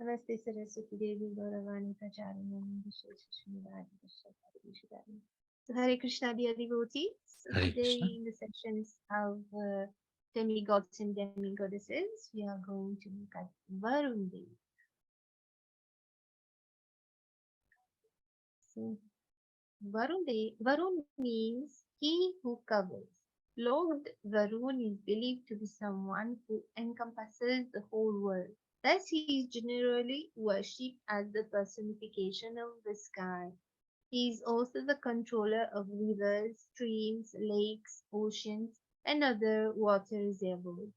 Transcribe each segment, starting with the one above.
Namaste Saraswati Devi Gauravani Pracharanam Visheshashmuradi. So Hare Krishna dear devotees. So Hare today Krishna. in the sessions of demigods and demigoddesses, we are going to look at Varun Dev. So Varun means he who covers. Lord Varun is believed to be someone who encompasses the whole world. Thus, he is generally worshipped as the personification of the sky. He is also the controller of rivers, streams, lakes, oceans, and other water reservoirs,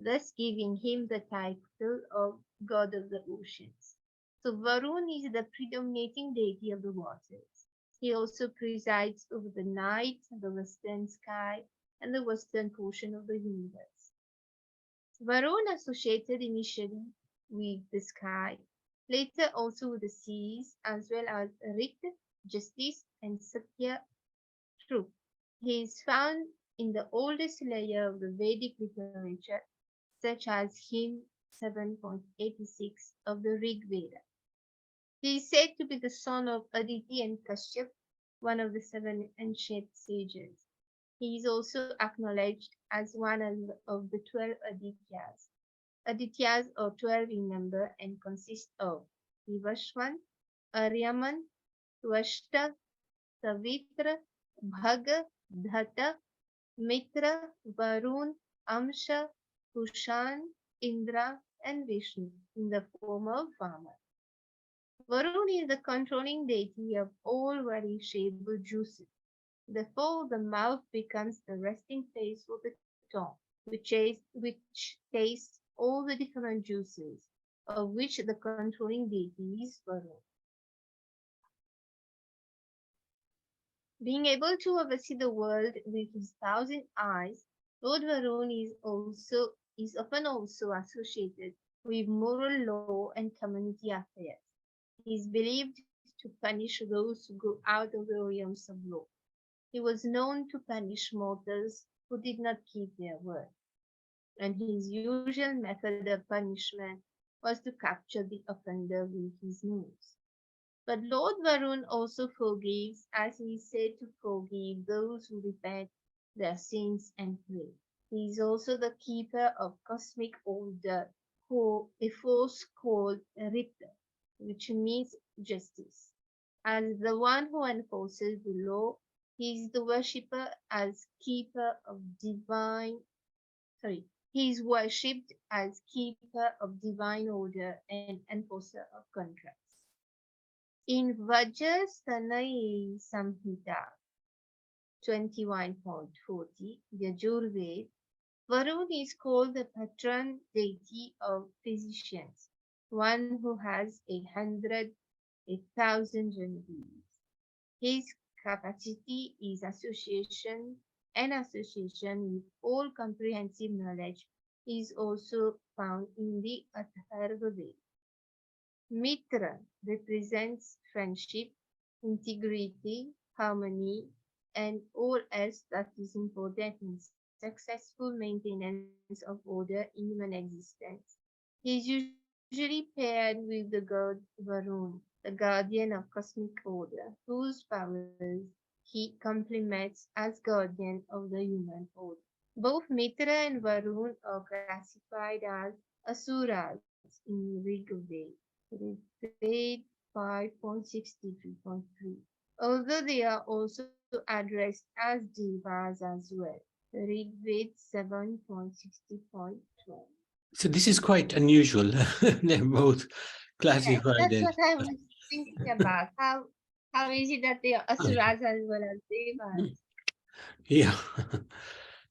thus giving him the title of God of the Oceans. So Varun is the predominating deity of the waters. He also presides over the night, the western sky, and the western portion of the universe. Varun associated initially with the sky, later also with the seas, as well as Rit, justice, and Satya, truth. He is found in the oldest layer of the Vedic literature, such as hymn 7.86 of the Rig Veda. He is said to be the son of Aditi and Kashyap, one of the seven ancient sages. He is also acknowledged as one of the 12 Adityas. Adityas are 12 in number and consist of Vivashwan, Aryaman, Twashta, Savitra, Bhaga, Dhata, Mitra, Varun, Amsha, Kushan, Indra, and Vishnu in the form of Vama. Varun is the controlling deity of all body-shaped juices. Therefore, the mouth becomes the resting place for the tongue, which tastes all the different juices, of which the controlling deity is Varun. Being able to oversee the world with his 1,000 eyes, Lord Varun is often also associated with moral law and community affairs. He is believed to punish those who go out of the realms of law. He was known to punish mortals who did not keep their word, and his usual method of punishment was to capture the offender with his nose. But Lord Varun also forgives, as he is said to forgive those who repent their sins and pray. He is also the keeper of cosmic order, who a force called Rita, which means justice. As the one who enforces the law, he is the worshipper as keeper of divine sorry, he is worshipped as keeper of divine order and enforcer of contracts. In Vajrasthana Samhita 21.40, the Yajurveda, Varun is called the patron deity of physicians, one who has 100,000 remedies. His capacity is association with all comprehensive knowledge is also found in the Atharva Veda. Mitra represents friendship, integrity, harmony, and all else that is important in successful maintenance of order in human existence. He is usually paired with the god Varun, the guardian of cosmic order, whose powers he complements as guardian of the human order. Both Mitra and Varun are classified as asuras in Rigveda. Rigveda 5.63.3. Although they are also addressed as devas as well. Rigveda 7.60.12. So this is quite unusual. They're both Yes, classified that's as what I was thinking about. How is it that they are asuras as well as devas? yeah.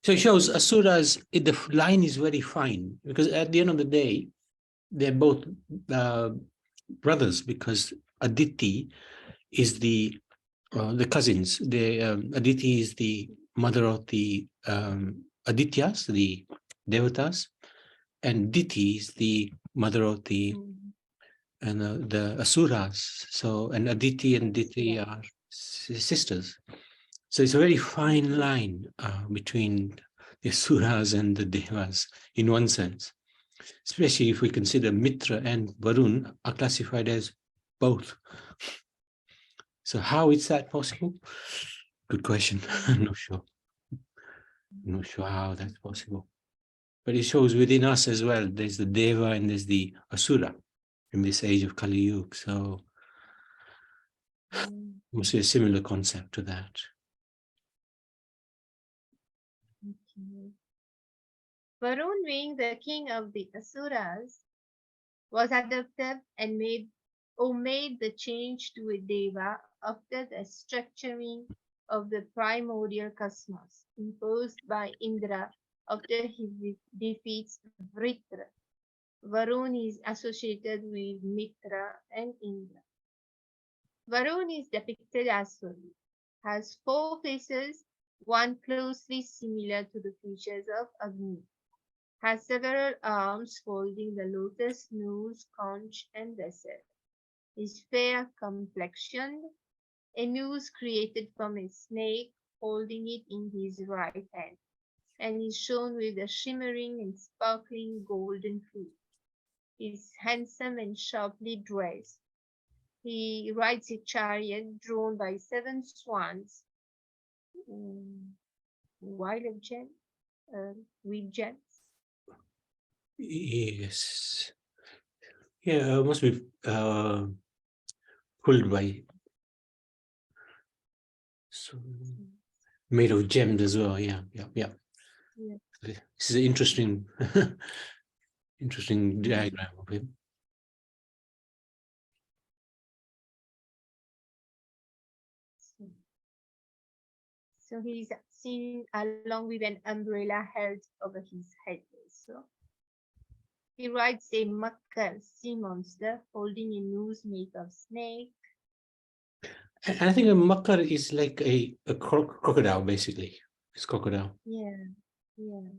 So it shows asuras. The line is very fine because at the end of the day, they're both uh, brothers because Aditi is the cousins. The Aditi is the mother of the Adityas, the Devatas, and Diti is the mother of the Asuras. So, and Aditi and Diti Asuras. are sisters. So it's a very fine line between the Asuras and the Devas in one sense, especially if we consider Mitra and Varun are classified as both. So how is that possible? Good question. I'm not sure. I'm not sure how that's possible. But it shows within us as well. There's the Deva and there's the Asura in this age of Kali Yuga. So must be a similar concept to that. Okay. Varun, being the king of the Asuras, was adopted and made the change to a Deva after the structuring of the primordial cosmos imposed by Indra after he defeats Vritra. Varun is associated with Mitra and Indra. Varun is depicted as follows: has four faces, one closely similar to the features of Agni, has several arms folding the lotus nose, conch, and vessel, is fair complexioned, a noose created from a snake holding it in his right hand, and is shown with a shimmering and sparkling golden fruit. He is handsome and sharply dressed. He rides a chariot drawn by seven swans, mm, wild gem, with gems. Yes. Yeah, must be pulled by, so made of gems as well. Yeah. Yeah. This is an interesting diagram of him. So, so he's seen along with an umbrella held over his head. So he rides a makkar, sea monster, holding a noose made of snake. And I think a makar is like a crocodile, basically. It's crocodile. Yeah, yeah.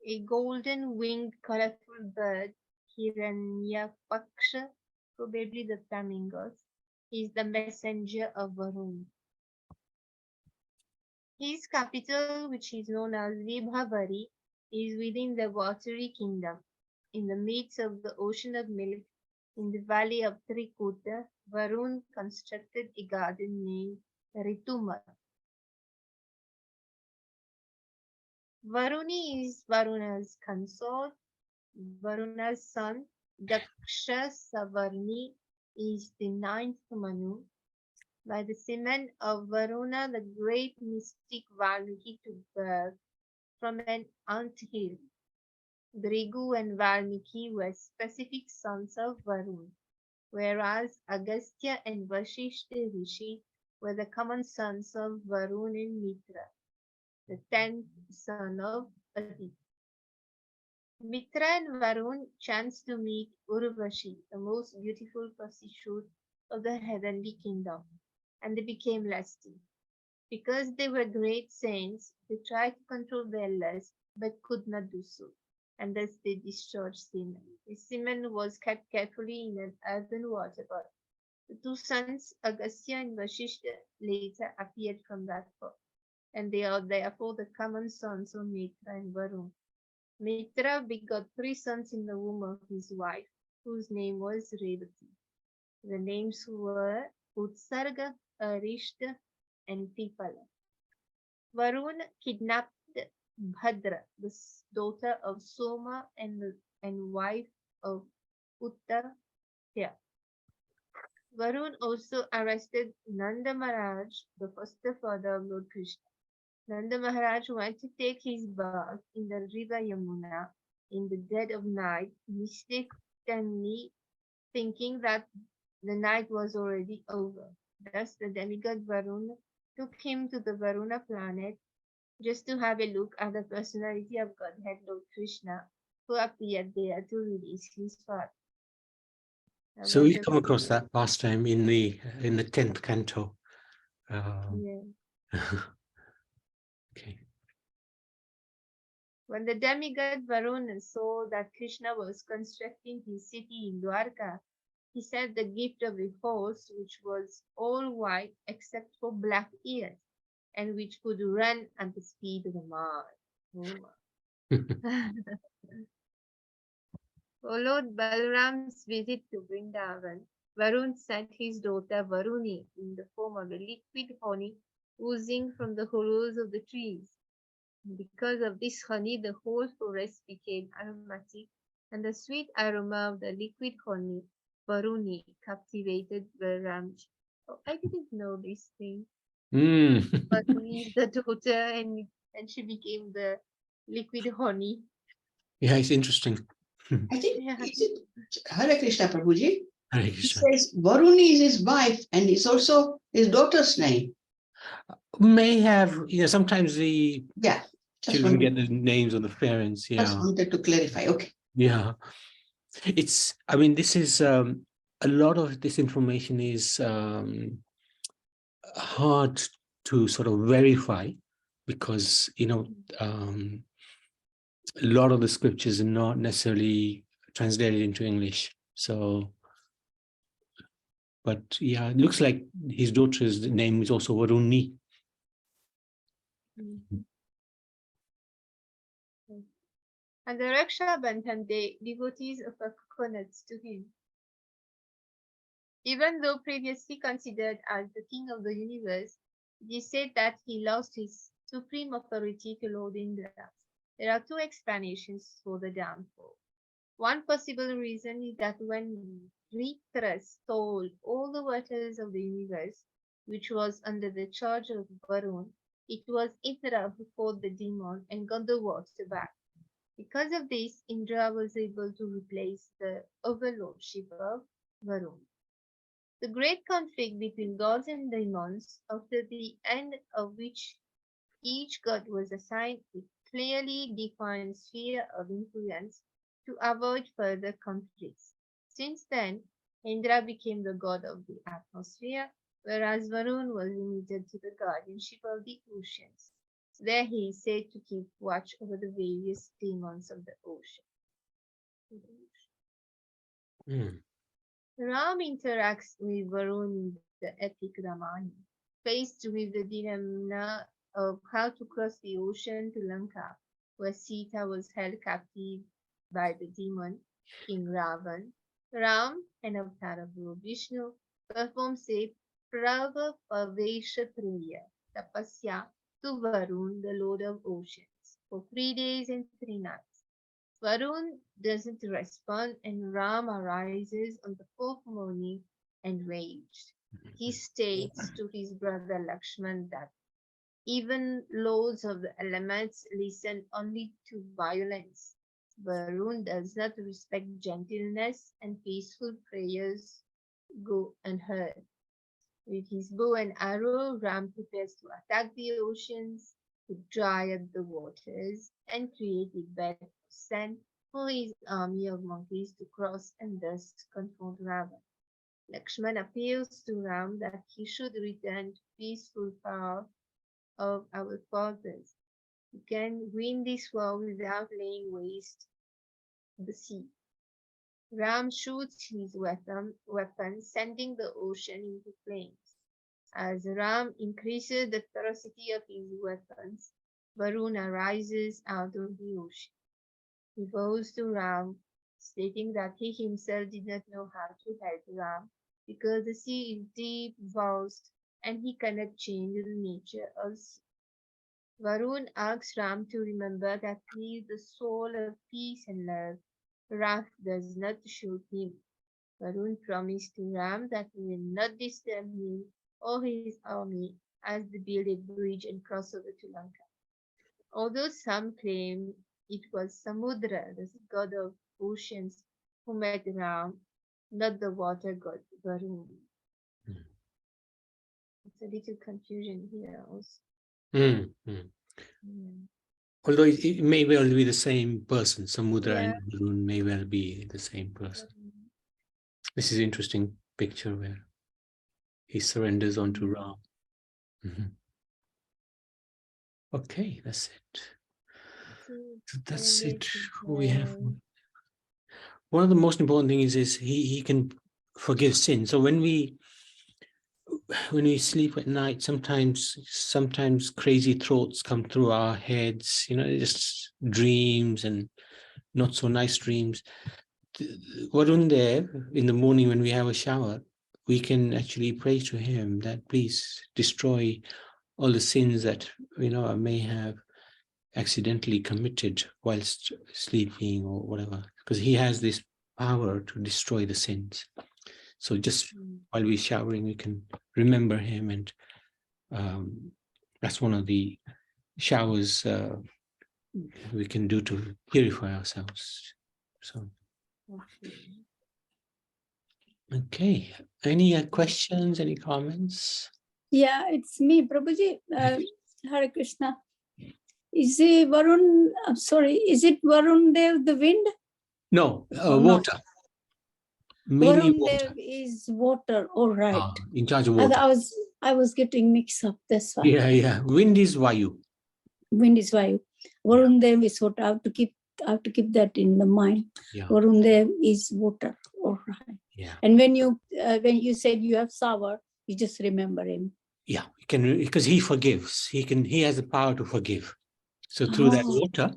A golden winged colorful bird, Hiranyapaksha, probably the flamingos, is the messenger of Varun. His capital, which is known as Vibhavari, is within the watery kingdom. In the midst of the ocean of milk, in the valley of Trikuta, Varun constructed a garden named Ritumar. Varuni is Varuna's consort. Varuna's son, Daksha Savarni, is the ninth Manu. By the semen of Varuna, the great mystic Valmiki took birth from an anthill. Brigu and Valmiki were specific sons of Varun, whereas Agastya and Vashishta Rishi were the common sons of Varun and Mitra, the tenth son of Aditi. Mitra and Varun chanced to meet Urvashi, the most beautiful prostitute of the heavenly kingdom, and they became lusty. Because they were great saints, they tried to control their lust but could not do so, and thus they discharged semen. The semen was kept carefully in an earthen water pot. The two sons, Agastya and Vashishta, later appeared from that pot, and they are therefore the common sons of Mitra and Varun. Mitra begot three sons in the womb of his wife, whose name was Revati. The names were Utsarga, Arishta, and Pipala. Varun kidnapped Bhadra, the daughter of Soma and wife of Uttarya. Varun also arrested Nanda Maharaj, the foster father of Lord Krishna. Nanda Maharaj went to take his bath in the river Yamuna in the dead of night, mistakenly thinking that the night was already over. Thus, the demigod Varun took him to the Varuna planet just to have a look at the personality of Godhead Lord Krishna, who appeared there to release his father. A So we come wonderful across story. that last time in the 10th canto. Yeah. Okay. When the demigod Varuna saw that Krishna was constructing his city in Dwarka, he said the gift of a horse which was all white except for black ears and which could run at the speed of a mile. Oh my. Followed Balaram's visit to Vrindavan, Varun sent his daughter Varuni in the form of a liquid honey oozing from the hollows of the trees. Because of this honey, the whole forest became aromatic, and the sweet aroma of the liquid honey, Varuni, captivated Balaram. Oh, I didn't know this thing. Varuni is the daughter, and she became the liquid honey. Yeah, it's interesting. I think, Yeah. is it Hare Krishna Prabhuji? Hare He Krishna. says Varuni is his wife and it's also his daughter's name. May have, sometimes the Yeah. Just children get wanted, the names of the parents. just Yeah. wanted to clarify. Okay. Yeah. This is a lot of this information is hard to sort of verify because, a lot of the scriptures are not necessarily translated into English. So, but yeah, it looks like his daughter's name is also Varuni. Mhm. And the Raksha Bandhan, the devotees offer coconuts to him. Even though previously considered as the king of the universe, it is said that he lost his supreme authority to Lord Indra. There are two explanations for the downfall. One possible reason is that when Ritra stole all the waters of the universe, which was under the charge of Varun, it was Indra who fought the demon and got the water back. Because of this, Indra was able to replace the overlordship of Varun. The great conflict between gods and demons, after the end of which each god was assigned a clearly defined sphere of influence to avoid further conflicts. Since then, Indra became the god of the atmosphere, whereas Varun was limited to the guardianship of the oceans. There he is said to keep watch over the various demons of the ocean. Mm. Ram interacts with Varun in the epic Ramayana, faced with the dilemma of how to cross the ocean to Lanka, where Sita was held captive by the demon King Ravan. Ram, an avatar of Lord Vishnu, performs a Prava Pavesha prayer, tapasya, to Varun, the Lord of Oceans, for 3 days and 3 nights. Varun doesn't respond, and Ram arises on the fourth morning enraged. He states to his brother Lakshman that even lords of the elements listen only to violence. Varun does not respect gentleness, and peaceful prayers go unheard. With his bow and arrow, Ram prepares to attack the oceans, to dry up the waters, and create a bed of sand for his army of monkeys to cross and thus confront Ravan. Lakshman appeals to Ram that he should return to peaceful path of our fathers. He can win this war without laying waste the sea. Ram shoots his weapon, sending the ocean into flames. As Ram increases the ferocity of his weapons, Varun arises out of the ocean. He vows to Ram, stating that he himself did not know how to help Ram because the sea is deep, vast, and he cannot change the nature of sea. Varun asks Ram to remember that he is the soul of peace and love. Wrath does not shoot him. Varun promised to Ram that he will not disturb him or his army as they build a bridge and cross over to Lanka. Although some claim it was Samudra, the god of oceans, who met Ram, not the water god Varun. It's a little confusion here also. Mm. Mm. Yeah. Although it may well be the same person, Samudra Yeah. and Varun may well be the same person. This is an interesting picture where he surrenders onto Ram. Mhm. Okay, that's it. So that's it. We have one of the most important things is he can forgives sin. So when we sleep at night, sometimes crazy thoughts come through our heads, just dreams and not so nice dreams. Varundev, in the morning when we have a shower, we can actually pray to him that please destroy all the sins that I may have accidentally committed whilst sleeping or whatever, because he has this power to destroy the sins. So just while we're showering, we can remember him, and that's one of the showers we can do to purify ourselves. So, okay. Any questions? Any comments? Yeah, it's me, Prabhuji. Hare Krishna. Is it Varun? I'm sorry. Is it Varun Dev the wind? No, Or not? water. Mainly Varun water. Dev is water. All right. In charge of water. I was getting mixed up. That's why. Yeah. Wind is Vayu. Wind is Vayu. Varun Dev is water. I have to keep that in the mind. Yeah. Varun Dev is water. All right. Yeah. And when you said you have shower, you just remember him. Yeah, because he forgives. He has the power to forgive. So through that water,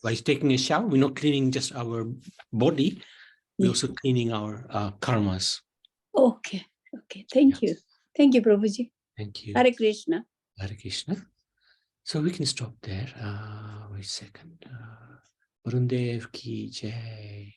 by taking a shower, we're not cleaning just our body, we're also cleaning our karmas. Okay. Thank you. Thank you, Prabhuji. Thank you. Hare Krishna. Hare Krishna. So we can stop there. Wait a second. Varundev ki jai.